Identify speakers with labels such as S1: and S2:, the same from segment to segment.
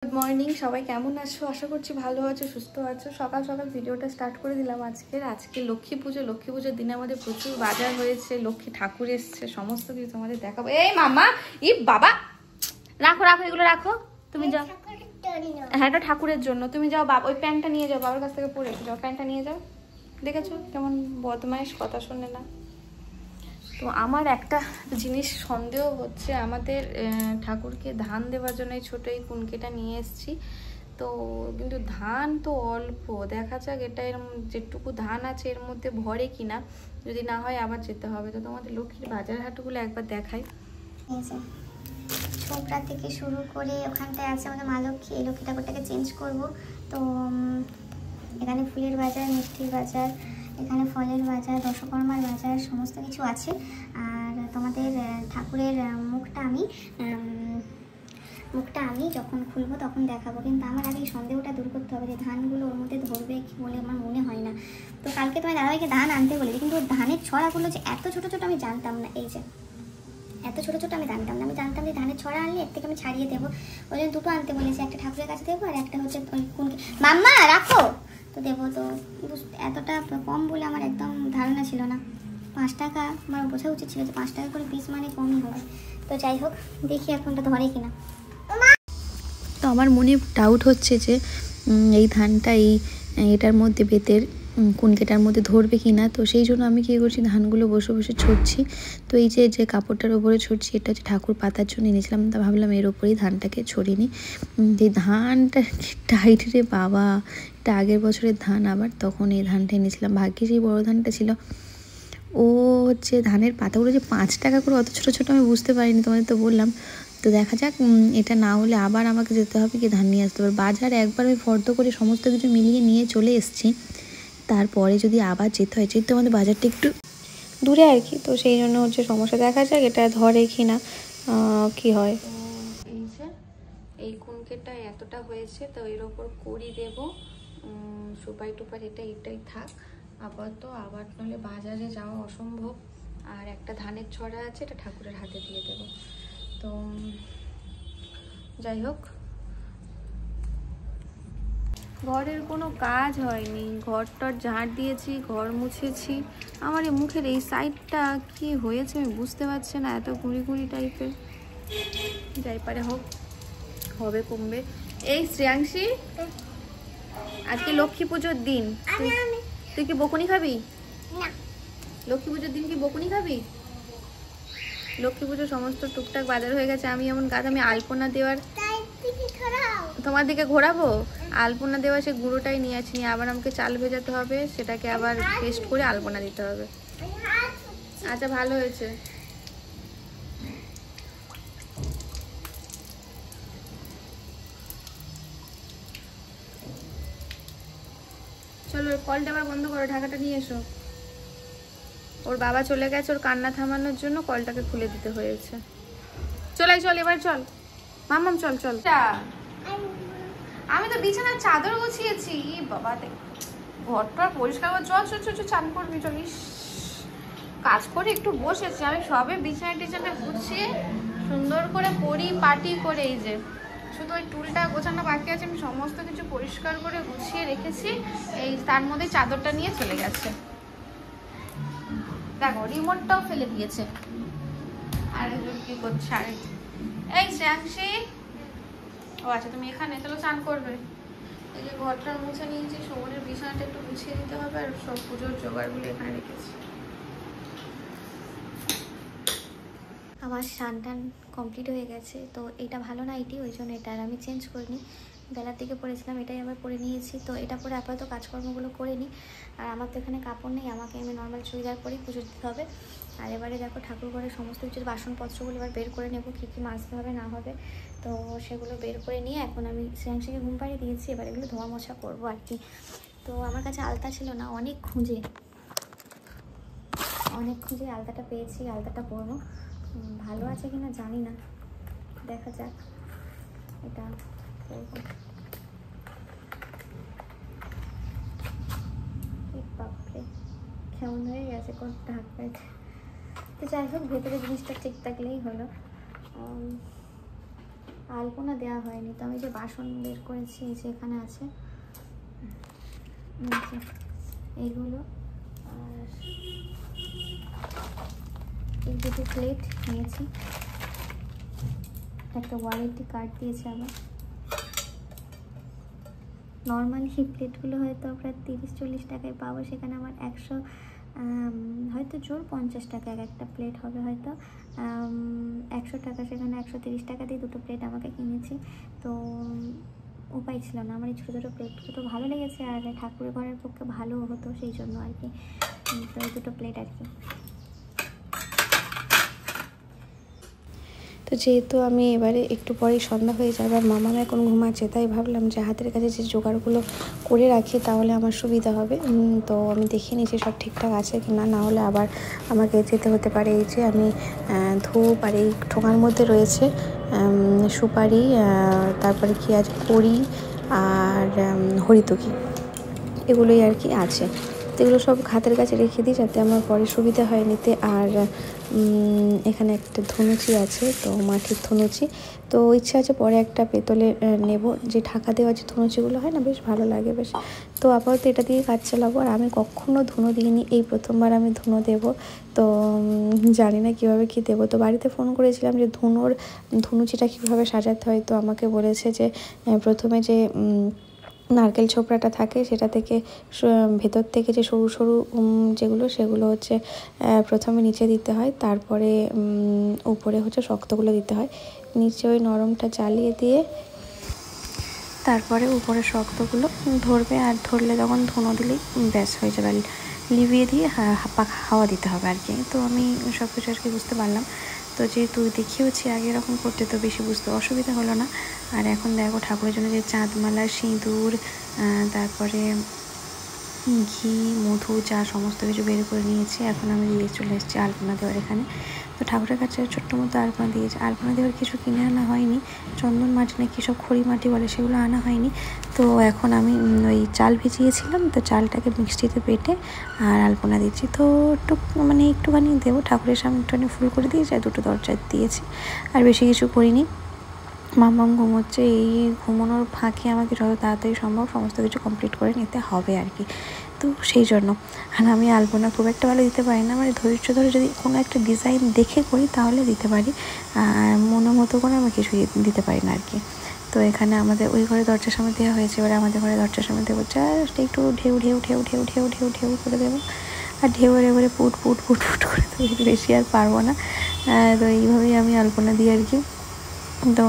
S1: Good morning সবাই, কেমন আছো? আশা করছি ভালো আছো, সুস্থ আছো। সকাল সকাল ভিডিওটা স্টার্ট করে দিলাম। আজকে লক্ষ্মী পুজোর দিনে আমাদের প্রচুর বাজার হয়েছে, লক্ষ্মী ঠাকুর এসছে, সমস্ত কিছু তোমাদের দেখাবো। এই মামা, ই বাবা, রাখো রাখো, এগুলো রাখো। তুমি যাও। হ্যাঁ, এটা ঠাকুরের জন্য। তুমি যাও, বাবা ওই প্যান্টটা নিয়ে যাও, বাবার কাছ থেকে পরে যাও, প্যান্টটা নিয়ে যাও। দেখেছো কেমন বদমাইশ, কথা শোনে না। তো আমার একটা জিনিস সন্দেহ হচ্ছে, আমাদের ঠাকুরকে ধান দেওয়ার জন্য এই ছোটো এই কুনকেটা নিয়ে এসেছি। তো কিন্তু ধান তো অল্প, দেখা যাক এটা এর যেটুকু ধান আছে এর মধ্যে ভরে কিনা। যদি না হয় আবার যেতে হবে। তো তোমাদের লক্ষ্মীর বাজার হাটগুলো একবার দেখাই।
S2: ছোপড়া থেকে শুরু করে ওখানটায় আছে আমাদের মা লক্ষ্মী। এই লক্ষ্মী ঠাকুরটাকে চেঞ্জ করব। তো এখানে ফুলের বাজার, মিষ্টির বাজার, এখানে ফলের বাজার, দশকর্মার বাজার, সমস্ত কিছু আছে। আর তোমাদের ঠাকুরের মুখটা আমি যখন খুলবো তখন দেখাবো। কিন্তু আমার আগে সন্দেহটা দূর করতে হবে যে ধানগুলো ওর মধ্যে ধরবে কি বলে আমার মনে হয় না। তো কালকে তোমার দাদাভাইকে ধান আনতে বলেছি, কিন্তু ধানের ছড়াগুলো যে এত ছোটো ছোটো আমি জানতাম না। এই যে এত ছোটো ছোটো আমি জানতাম না। আমি জানতাম যে ধানের ছড়া আনলে এর থেকে আমি ছাড়িয়ে দেবো। ওই জন্য দুটো আনতে বলেছি, একটা ঠাকুরের কাছে দেবো আর একটা হচ্ছে ওই কোনকে মাম্মা রাখো তো দেবো। তো এতটা কম বলে আমার একদম ধারণা ছিল না। 5 টাকা আমার বোঝা উচিত ছিল যে 5 টাকা করে পিস মানে কমই হবে। তো যাই হোক, দেখি এখনটা ধরে কিনা।
S3: তো আমার মনে ডাউট হচ্ছে যে এই ধানটা এটার মধ্যে বেতের কুনকেটার মধ্যে ধরবে কি না। তো সেই জন্য আমি কী করছি, ধানগুলো বসে বসে ছড়ছি। তো এই যে কাপড়টার ওপরে ছড়ছি, এটা হচ্ছে ঠাকুর পাতার জন্য এনেছিলাম। তা ভাবলাম এর ওপরেই ধানটাকে ছড়িয়ে নিই। যে ধানটা টাইট রে বাবা, এটা আগের বছরের ধান, আবার তখন এই ধানটা এনেছিলাম। ভাগ্যে সেই বড়ো ধানটা ছিল। ও হচ্ছে ধানের পাতাগুলো যে 5 টাকা করে অত ছোটো ছোটো আমি বুঝতে পারিনি, তোমাদের তো বললাম। তো দেখা যাক, এটা না হলে আবার আমাকে যেতে হবে কি ধান নিয়ে আসতে হবে। বাজার একবার আমি ফর্দ করে সমস্ত কিছু মিলিয়ে নিয়ে চলে এসেছি। তারপরে যদি আবার যেতে হয়, যেহেতু আমাদের বাজারটা একটু দূরে আর কি, তো সেই জন্য হচ্ছে সমস্যা। দেখা যাক এটা ধরে কি না, কি হয়।
S1: এই যে এই কুনকেটা এতটা হয়েছে, তো এর ওপর কড়ি দেব, সুপারি টুপারি, এটাই থাক আপাতত। আবার নইলে বাজারে যাওয়া অসম্ভব। আর একটা ধানের ছড়া আছে, এটা ঠাকুরের হাতে দিয়ে দেব। তো যাই হোক, ঘরের কোনো কাজ হয়নি, ঘরটার ঝাড় দিয়েছি, ঘর মুছেছি। আমার এই মুখের এই সাইডটা কি হয়েছে আমি বুঝতে পারছি না, এত গুঁড়ি গুঁড়ি টাইপের। যাই পারে হোক, হবে কমবে। এই শ্রেয়াংশী, আজকে লক্ষ্মী পুজোর দিন, তুই কি বকুনি খাবি? লক্ষ্মী পুজোর দিন কি বকুনি খাবি? লক্ষ্মী পুজোর সমস্ত টুকটাক বাজার হয়ে গেছে। আমি এমন কাজ, আমি আলপনা দেওয়ার, তোমার দিকে ঘোরাবো, আলপনা দেওয়া সে গুঁড়োটাই নিয়ে আসি। আবার আমাকে চাল ভেজাতে হবে, সেটাকে আবার পেস্ট করে আলপনা দিতে হবে। আচ্ছা, ভালো হয়েছে। চলো কলটা আবার বন্ধ করো, ঢাকাটা নিয়ে এসো। ওর বাবা চলে গেছে, ওর কান্না থামানোর জন্য কলটাকে খুলে দিতে হয়েছে। চল এবার চল মাম্মাম, চল। আমি তো বিছানার চাদর গুছিয়েছি বাবা, ঘরটা পরিষ্কার করে। চল চান করবি, চলিস। কাজ করে একটু বসেছি আমি, সবে বিছানা গুছিয়ে সুন্দর করে পাটি করে, এই যে শুধু ওই টুলটা গোছানো বাকি আছে। আমি সমস্ত কিছু পরিষ্কার করে গুছিয়ে রেখেছি। এই তার মধ্যে চাদরটা নিয়ে চলে গেছে। দেখো, রিমোটটাও ফেলে দিয়েছে। আরেকজন কি করছে? এই শ্রেয়াংশী, ও আচ্ছা তুমি এখানে, চলো চান করবে। এই যে ঘরটা মুছে নিয়েছি, শোভনের বিছানাটা একটু গুছিয়ে দিতে হবে। আর সব পুজোর জোগাড়গুলো এখানে রেখেছি।
S2: আমার স্নান টান কমপ্লিট হয়ে গেছে। তো এটা ভালো না এটি, ওই জন্য এটা আর আমি চেঞ্জ করিনি। বেলার দিকে পরেছিলাম, এটাই আবার পরে নিয়েছি। তো এটা পরে আপাতত কাজকর্মগুলো করে নিই। আর আমার তো এখানে কাপড় নেই, আমাকে আমি নর্মাল চুড়িদার পরেই পুজো দিতে হবে। আর এবারে দেখো, ঠাকুর ঘরের সমস্ত কিছু বাসনপত্রগুলো এবার বের করে নেব, কী কী মাজতে হবে না হবে। তো সেগুলো বের করে নিয়ে এখন আমি শ্রেয়াংশীকে ঘুম পাড়িয়ে দিয়েছি। এবার এগুলো ধোয়া মোছা করবো আর কি। তো আমার কাছে আলতা ছিল না, অনেক খুঁজে আলতাটা পেয়েছি, আলতাটা পরবো। ভালো আছে কিনা জানি না, দেখা যাক। এটা করবো। বাপরে, কেমন হয়ে গেছে কোনটা হাত পাইতে। তো যাই হোক, ভেতরে জিনিসটা ঠিক থাকলেই হলো। আলপনা দেওয়া হয়নি। তো আমি যে বাসন বের করেছি এই যে এখানে আছে এইগুলো, আর এই দুটো প্লেট নিয়েছি, একটা ওয়ারেন্টি কার্ড দিয়েছে আবার। নর্মালি প্লেটগুলো হয়তো প্রায় 30-40 টাকায় পাবো, সেখানে আমার 100 হয়তো জোর 50 টাকা এক একটা প্লেট হবে, হয়তো 100 টাকা, সেখানে 130 টাকা দিয়ে দুটো প্লেট আমাকে কিনেছি। তো উপায় ছিল না, আমার এই ছোটো ছোটো প্লেটগুলো ভালো লেগেছে আর ঠাকুরের ঘরের পক্ষে ভালো হতো, সেই জন্য আর কি। তো এই দুটো প্লেট আর কি।
S3: তো যেহেতু আমি এবারে একটু পরেই সন্ধ্যা হয়ে যাবে আর মামা এখন ঘুমাচ্ছে, তাই ভাবলাম যে হাতের কাছে যে জোগাড়গুলো করে রাখি তাহলে আমার সুবিধা হবে। তো আমি দেখে নিয়েছি সব ঠিকঠাক আছে কি না, না হলে আবার আমাকে যেতে হতে পারে। এই যে আমি ধূপ আর এই ঠোঙার মধ্যে রয়েছে সুপারি, তারপরে কি আছে কড়ি আর হরিতকি, এগুলোই আর কি আছে। তো এগুলো সব হাতের কাছে রেখে দিই যাতে আমার পরে সুবিধা হয় নিতে। আর এখানে একটা ধনুচি আছে, তো মাটির ধনুচি, তো ইচ্ছা আছে পরে একটা পেতলের নেব, যে ঢাকা দেওয়া যে ধনুচিগুলো হয় না, বেশ ভালো লাগে বেশ। তো আপাতত এটা দিয়ে কাজ চালাবো। আর আমি কখনো ধুনো দিইনি, এই প্রথমবার আমি ধুনো দেবো। তো জানি না কীভাবে কী দেবো। তো বাড়িতে ফোন করেছিলাম যে ধনুচিটা কীভাবে সাজাতে হয়। তো আমাকে বলেছে যে প্রথমে যে নারকেল ছোবড়াটা থাকে সেটা থেকে ভেতর থেকে যে সরু সরু যেগুলো, সেগুলো হচ্ছে প্রথমে নিচে দিতে হয়, তারপরে উপরে হচ্ছে শক্তগুলো দিতে হয়। নিচে ওই নরমটা চালিয়ে দিয়ে তারপরে উপরে শক্তগুলো ধরবে, আর ধরলে তখন ধুনো দিলেই ব্যাস হয়ে যাবে। লিভিয়ে দিয়ে হাওয়া দিতে হবে আর কি। তো আমি সব কিছু আর কি বুঝতে পারলাম। তো যেহেতু দেখিয়েছি আগে এরকম করতে, তো বেশি বুঝতে অসুবিধা হলো না। আর এখন দেখো ঠাকুরের জন্য যে চাঁদমালা, সিঁদুর, তারপরে ঘি, মধু, চা সমস্ত কিছু বের করে নিয়েছি। এখন আমি দিয়ে চলে এসেছি আলপনা দেওয়ার এখানে। তো ঠাকুরের কাছে ছোট্ট মতো আলপনা দিয়েছি। আলপনা দেওয়ার কিছু কিনে আনা হয়নি, চন্দন মাটি না কী সব খড়ি মাটি বলে, সেগুলো আনা হয়নি। তো এখন আমি ওই চাল ভিজিয়েছিলাম, তো চালটাকে মিক্সিতে বেটে আর আলপনা দিচ্ছি। তো একটুখানি দেবো ঠাকুরের সামনে, একটুখানি ফুল করে দিয়েছি আর দুটো দরজা দিয়েছি, আর বেশি কিছু করিনি। মাম্মাম ঘুমোচ্ছে, এই ঘুমানোর ফাঁকে আমাকে যত তাড়াতাড়ি সম্ভব সমস্ত কিছু কমপ্লিট করে নিতে হবে আর কি। তো সেই জন্য, আর আমি আলপনা খুব একটা ভালো দিতে পারি না, ধৈর্য ধরে যদি কোনো একটা ডিজাইন দেখে করি তাহলে দিতে পারি, আর মনের মতো করে আমি কিছুই দিতে পারি না আর কি। তো এখানে আমাদের ওই ঘরে দরজার সামনে দেওয়া হয়েছে, এবারে আমাদের ঘরে দরজার সামনে দেবো। জাস্ট একটু ঢেউ ঢেউ ঢেউ ঢেউ ঢেউ ঢেউ ঢেউ করে দেবো, আর ঢেউয়ের এবারে পুট পুট পুট পুট করে দেবো, বেশি আর পারবো না। তো এইভাবেই আমি আলপনা দিই আর কি। তো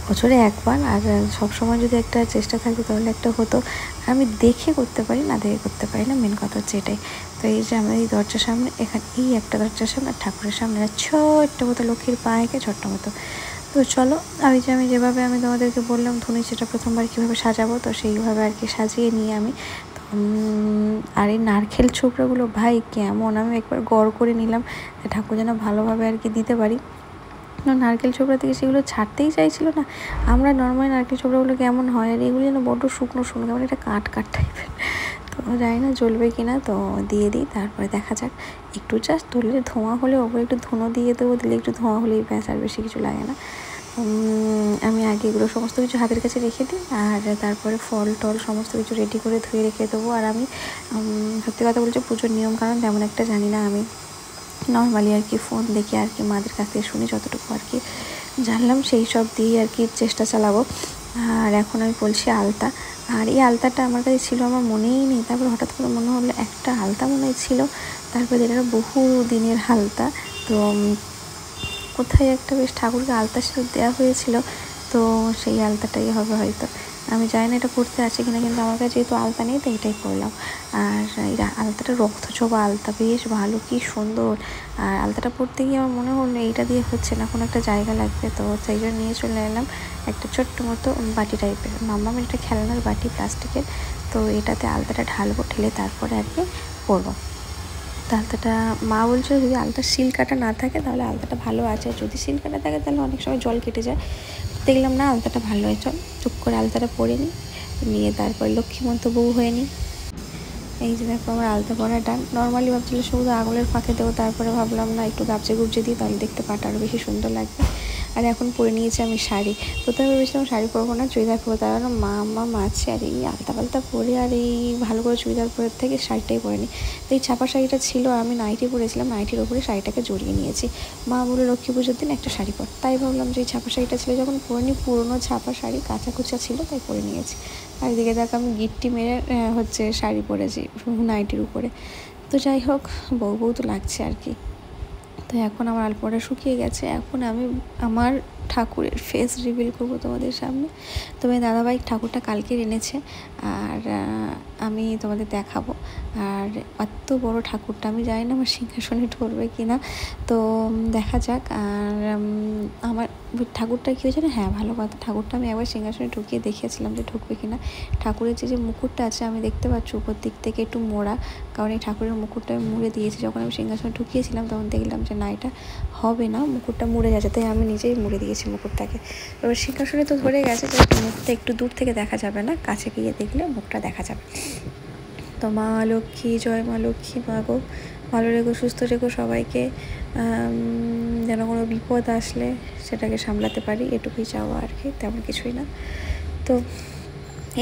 S3: বছরে একবার, আর সবসময় যদি একটা চেষ্টা থাকতো তাহলে একটা হতো। আমি দেখে করতে পারি না, দেখে করতে পারি না, মেন কথা হচ্ছে এটাই। তো এই যে আমরা এই দরজার সামনে, এখানে এই একটা দরজার সামনে ঠাকুরের সামনে ছোট্ট মতো লক্ষ্মীর পায়েকে ছোট্ট মতো। তো চলো, আমি যেভাবে আমি তোমাদেরকে বললাম ধনুচিটা প্রথমবার কীভাবে সাজাবো, তো সেইভাবে আর কি সাজিয়ে নিয়ে আমি আর এই নারকেল ছোবড়াগুলো ভাই কেমন, আমি একবার গড় করে নিলাম ঠাকুর যেন ভালোভাবে আর কি দিতে পারি। নারকেল ছোবড়া থেকে সেগুলো ছাড়তেই চাইছিল না। আমরা নর্মালি নারকেল ছোবড়াগুলো কেমন হয়, আর এগুলো যেন বড্ড শুকনো শুকনো, কেমন একটা কাট কাট টাইপের। তো জানি না জ্বলবে কি না, তো দিয়ে দিই, তারপরে দেখা যাক। একটু জাস্ট ধরলে ধোঁয়া হলে ওপরে একটু ধুনো দিয়ে দেবো, দিলে একটু ধোঁয়া হলেই ব্যাস, আর বেশি কিছু লাগে না। আমি আগে এগুলো সমস্ত কিছু হাতের কাছে রেখে দিই, আর তারপরে ফল টল সমস্ত কিছু রেডি করে ধুয়ে রেখে দেবো। আর আমি সত্যি কথা বলছি, পুজোর নিয়ম কারণ তেমন একটা জানি না, আমি নর্মালি আর কি ফোন দেখে আর কি মাদের কাছ থেকে শুনে যতটুকু আর কি জানলাম সেই সব দিয়ে আর কি চেষ্টা চালাবো। আর এখন আমি বলছি আলতা, আর এই আলতাটা আমার কাছে ছিল, আমার মনেই নেই। তারপর হঠাৎ করে মনে হলো একটা আলতা মনে ছিল, তারপরে এটা বহু দিনের আলতা। তো কোথায় একটা বেশ ঠাকুরকে আলতা সে দেওয়া হয়েছিল, তো সেই আলতাটাই হবে হয়তো। আমি জানি না এটা পড়তে আছে কিনা, কিন্তু আমার কাছে যেহেতু আলতা নেই তো এটাই করলাম। আর এই আলতাটা রক্তচোবা আলতা, বেশ ভালো, কি সুন্দর। আর আলতাটা পড়তে গিয়ে আমার মনে হলো এইটা দিয়ে হচ্ছে না, কোনো একটা জায়গা লাগবে, তো সেই জন্য নিয়ে চলে এলাম একটা ছোট্ট মতো বাটি টাইপের। মাম্মাম একটা খেলনার বাটি প্লাস্টিকের, তো এটাতে আলতাটা ঢালবো, ঢেলে তারপরে আর কি পরবো। তো আলতাটা মা বলছিল যদি আলতার শিল কাটা না থাকে তাহলে আলতাটা ভালো আছে, যদি শিল কাটা থাকে তাহলে অনেক সময় জল কেটে যায়। দেখলাম না, আলতাটা ভালো হয়, চল চুপ করে আলতাটা পরে নিয়ে তারপরে লক্ষ্মীমন্ত বউ হয়ে নিই। এই যে দেখো আমার আলতা পরা ডান। নর্মালি ভাবছিল শুধু আঙুলের ফাঁকে দেবো, তারপরে ভাবলাম না একটু গাবজে গুবজে দিই, তাহলে দেখতে পাটা আরও বেশি সুন্দর লাগবে। আর এখন পরে নিয়েছি আমি শাড়ি। প্রথমে ভেবেছিলাম শাড়ি পরবো না, চুড়িদার পরবো, তার মা আছে আর এই আলতা পাল্টা পরে আর এই ভালো করে চুড়িদার পরে থেকে শাড়িটাই পরে নিই। তো এই ছাপা শাড়িটা ছিল, আমি নাইটি পরেছিলাম, নাইটির ওপরে শাড়িটাকে জড়িয়ে নিয়েছি। মা বলে লক্ষ্মী পুজোর দিন একটা শাড়ি পর, তাই ভাবলাম যে এই ছাপা শাড়িটা ছিল যখন পরে নিই, পুরোনো ছাপা শাড়ি কাঁচা কুচা ছিল তাই পরে নিয়েছি। আর এদিকে দেখ আমি গিট্টি মেরে হচ্ছে শাড়ি পরেছি নাইটির উপরে। তো যাই হোক, বউ তো লাগছে আর কি। তো এখন আমার আলপনাটা শুকিয়ে গেছে, এখন আমি আমার ঠাকুরের ফেস রিভিল করবো তোমাদের সামনে। তবে দাদাভাই ঠাকুরটা কালকে এনেছে আর আমি তোমাদের দেখাবো। আর এত বড় ঠাকুরটা আমি জানি না আমার সিংহাসনে ঢুকবে কি না, তো দেখা যাক। আর আমার ঠাকুরটা কী হয়েছে না, হ্যাঁ ভালো কথা, ঠাকুরটা আমি একবার সিংহাসনে ঢুকিয়ে দেখিয়েছিলাম যে ঢুকবে কি না। ঠাকুরের যে মুকুটটা আছে আমি দেখতে পাচ্ছি উপর দিক থেকে একটু মোড়া, কারণ এই ঠাকুরের মুকুটটা আমি মুড়ে দিয়েছি। যখন আমি সিংহাসনে ঢুকিয়েছিলাম তখন দেখলাম যে না এটা হবে না, মুকুটটা মুড়ে যাচ্ছে, তাই আমি নিজেই মুড়ে দিয়েছি মুকুটটাকে। এবার সিংহাসনে তো ধরে গেছে, যে মুখটা একটু দূর থেকে দেখা যাবে না, কাছে গিয়ে দেখলে মুখটা দেখা যাবে। তো মা লক্ষ্মী, জয় মা লক্ষ্মী, মা গো ভালো রেখো, সুস্থ রেখো সবাইকে, যেন কোনো বিপদ আসলে সেটাকে সামলাতে পারি, এটুকুই চাওয়া আর কি, তেমন কিছুই না। তো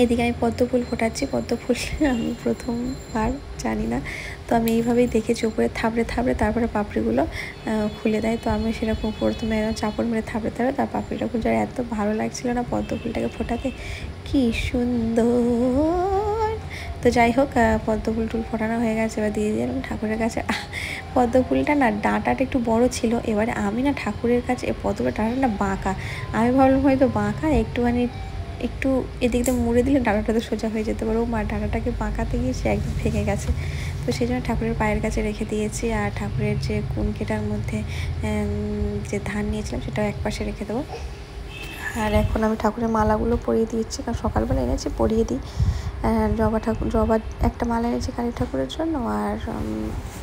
S3: এদিকে আমি পদ্ম ফুল ফোটাচ্ছি, পদ্ম ফুল আমি প্রথমবার জানি না, তো আমি এইভাবেই দেখেছি, উপরে থাবড়ে তারপরে পাপড়িগুলো খুলে দেয়। তো আমি সেরকম প্রথমে চাপড় মেরে থাবড়ে তার পাপড়িটা খুলে, আর এত ভালো লাগছিল না পদ্ম ফুলটাকে ফোটাতে, কি সুন্দর। তো যাই হোক, পদ্ম ফুল টুল ফোটানো হয়ে গেছে, এবার দিয়ে দিলাম ঠাকুরের কাছে। পদ্ম ফুলটা না ডাঁটাটা একটু বড় ছিল, এবারে আমি না ঠাকুরের কাছে পদ্ম ফুলের ডাঁটাটা না বাঁকা, আমি ভাবলাম হয়তো বাঁকা, একটু এদিক দিয়ে মুড়ে দিলে ডাঁটাটা তো সোজা হয়ে যেতে পারে। ও মা ডাঁটাটাকে বাঁকাতে গিয়ে সে একদম ভেঙে গেছে। তো সেই জন্য ঠাকুরের পায়ের কাছে রেখে দিয়েছি, আর ঠাকুরের যে কুনকেটার মধ্যে যে ধান নিয়েছিলাম সেটাও এক পাশে রেখে দেবো। আর এখন আমি ঠাকুরের মালাগুলো পরিয়ে দিচ্ছি, কারণ সকালবেলা এনেছি পরিয়ে দিই। জবার একটা মালা এনেছি কালী ঠাকুরের জন্য, আর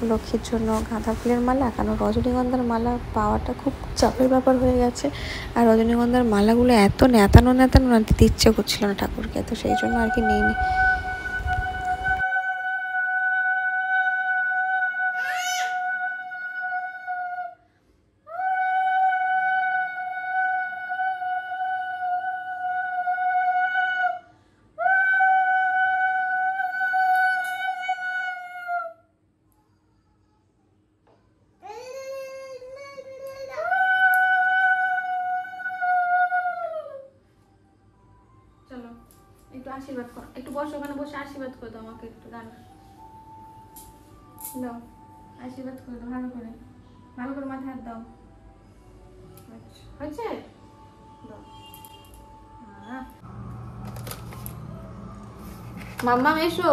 S3: লক্ষ্মীর জন্য গাঁদা ফুলের মালা, কারণ রজনীগন্ধার মালা পাওয়াটা খুব চাপের ব্যাপার হয়ে গেছে। আর রজনীগন্ধার মালাগুলো এত নেতানো দিতে ইচ্ছে করছিল না ঠাকুরকে, তো সেই জন্য আর কি নিইনি।
S1: একটু আশীর্বাদ কর, একটু বসো, ওখানে বসে আশীর্বাদ করে দাও আমাকে, একটু দাঁড়া দাও, আশীর্বাদ করে দাও ভালো করে মাথায় হাত দাও। হচ্ছে মাম্মা এসো।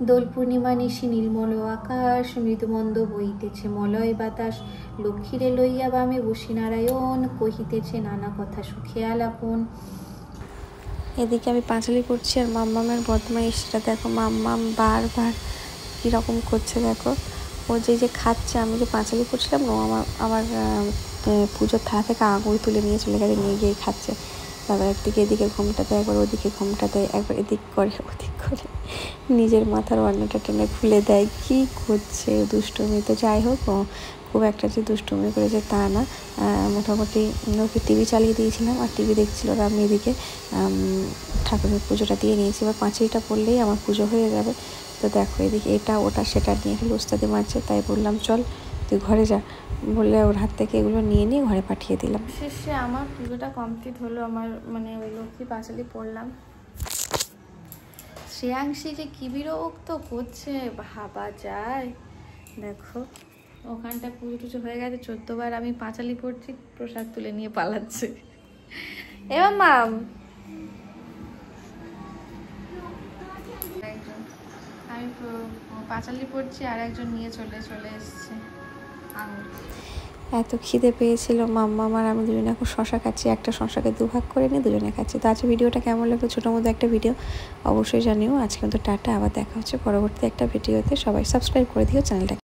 S3: দোল পূর্ণিমা নিশি নির্মল আকাশ, মৃদুমন্দ বইতেছে মলয় বাতাস, লক্ষ্মীরে লইয়া বামে বসি নারায়ণ, কহিতেছে নানা কথা সুখে আলাপন। এদিকে আমি পাঁচালি করছি, আর মাম্মামের বদমাইশটা দেখো, মাম্মাম বারবার কীরকম করছে দেখো। ও যে খাচ্ছে, আমি যে পাঁচালি করছিলাম না, আমার পুজোর থালা থেকে আঙুল তুলে নিয়ে চলে গেছে, নিয়ে গিয়েই খাচ্ছে। তারপর একদিকে এদিকে ঘুমটা দেয়, একবার ওদিকে ঘুমটা দেয়, একবার এদিক করে ওদিক করে, নিজের মাথার ওড়নাটা টেনে খুলে দেয়, কি করছে দুষ্টুমি। তো যাই হোক, খুব একটা যে দুষ্টুমি করেছে তা না, মোটামুটি ওকে টিভি চালিয়ে দিয়েছিলাম, আর টিভি দেখছিল। আর আমি এদিকে ঠাকুরের পুজোটা দিয়ে নিয়েছি, এবার পাঁচিলটা পড়লেই আমার পুজো হয়ে যাবে। তো দেখো এদিকে এটা ওটা সেটা নিয়ে খালি ওস্তাদি মারছে, তাই বললাম চল তুই ঘরে যা, বললে ওর হাত থেকে এগুলো নিয়ে ঘরে পাঠিয়ে দিলাম।
S1: শেষে আমার পুজোটা কমপ্লিট হলো, আমার মানে ওই লক্ষ্মী পাঁচালি পড়লাম। শ্রেয়াংশী যে কি বিরক্ত করছে ভাবা যায়, দেখো ওখানটা পুজো টুজো হয়ে গেছে, 14 বার আমি পাঁচালি পড়ছি, প্রসাদ তুলে নিয়ে পালাচ্ছে। এবার মাম আমি পাঁচালি পড়ছি, আর একজন নিয়ে চলে এসছে আঙুর।
S3: এত খিদে পেয়েছিল মাম্মা আর আমি দুজনে এখন শশা খাচ্ছি, একটা শশাকে দুভাগ করে নিয়ে দুজনে খাচ্ছি। তো আজকে ভিডিওটা কেমন লাগলো, ছোটোর মধ্যে একটা ভিডিও অবশ্যই জানিও। আজকে তো টাটা, আবার দেখা হচ্ছে পরবর্তী একটা ভিডিওতে। সবাই সাবস্ক্রাইব করে দিও চ্যানেলটাকে।